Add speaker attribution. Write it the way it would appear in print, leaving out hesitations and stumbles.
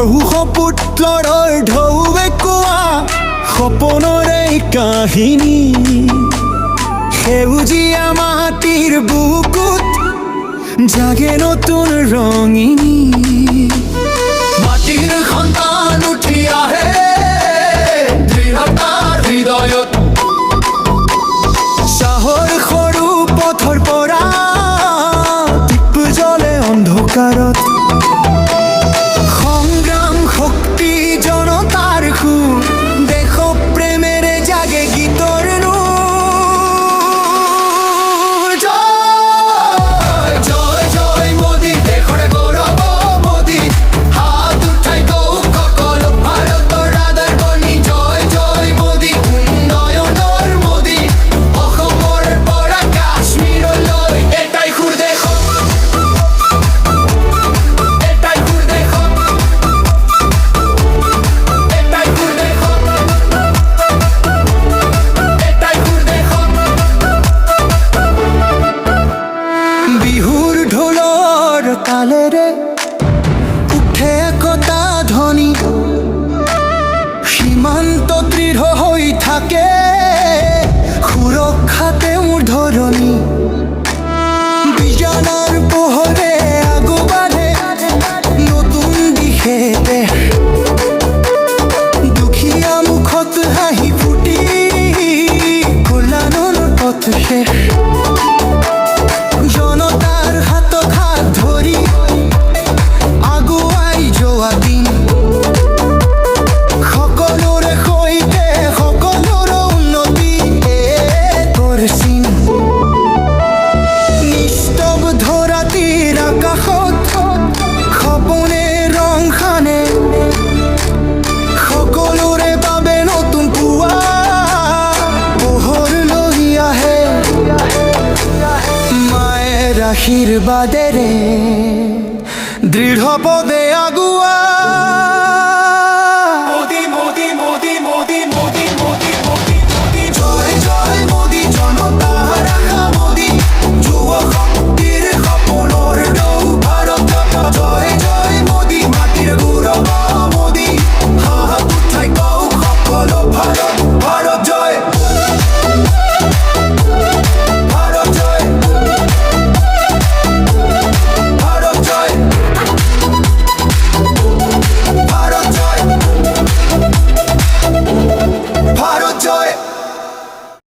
Speaker 1: ব্ৰহ্মপুত্ৰৰ ঢৌৱে কোৱা সপনৰে কাহিনী সেউজীয়া মাটিৰ বুকুত জাগে নতুন ৰঙিনী মাটিৰ সন্তান উঠি আহে দৃঢ়তাৰ হৃদয়ত চাহৰ সৰু পথৰ পৰা দীপ জ্বলে অন্ধকাৰত সংগ্ৰাম শক্তি জনতাৰ সুৰ দেশ প্ৰেমেৰে জাগে গীতৰ নূৰ জয় জয় জয় মোদী দেশৰ গৌৰৱ মোদী হাত উঠাই কওঁ সকলো ভাৰতৰ আধাৰ বনি জয় জয় মোদী উন্নয়নৰ মোদী অসমৰ পৰা কাশ্মীৰলৈ এটাই সুৰ দেশত এটাই সুৰ দেশত এটাই সুৰ দেশত এটাই সুৰ দেশত বিহুৰ ঢোলৰ তালেৰে উঠে একতা ধ্বনি সীমান্ত দৃঢ় হৈ থাকে সুৰক্ষাতে মোৰ ধৰণী বিজনাৰ পোহৰে আগবাঢ়ে নতুন দিশে দেশ দুখীয়া মুখত হাঁহি ফুটি কল্যাণৰ পথ শেষ জনতাৰ হাতত হাত ধৰি আগুৱাই যোৱা দিন সকলোৰে সৈতে সকলোৰে উন্নতি তোৰ চিন নিস্তব্ধ ৰাতিৰ আকাশত সপোনে ৰং সানে সকলোৰে বাবে নতুন পুৱা পোহৰ লৈ আহে মায়েৰ আশীৰ্বাদেৰে দৃঢ় পদে আগুৱা মোদী মোদী মোদী মোদী মোদী মোদী মোদী মোদী জয় জয় মোদী জনতাৰ আশা মোদী যুৱ শক্তিৰ সপোনৰ ঢৌ ভাৰত জয় জয় মোদী মাটিৰ গৌৰৱ মোদী হাত উঠাই কওঁ সকলো ভাৰত ভাৰত জয় ভাৰত জয় ভাৰত জয় ভাৰত জয় ভাৰত জয়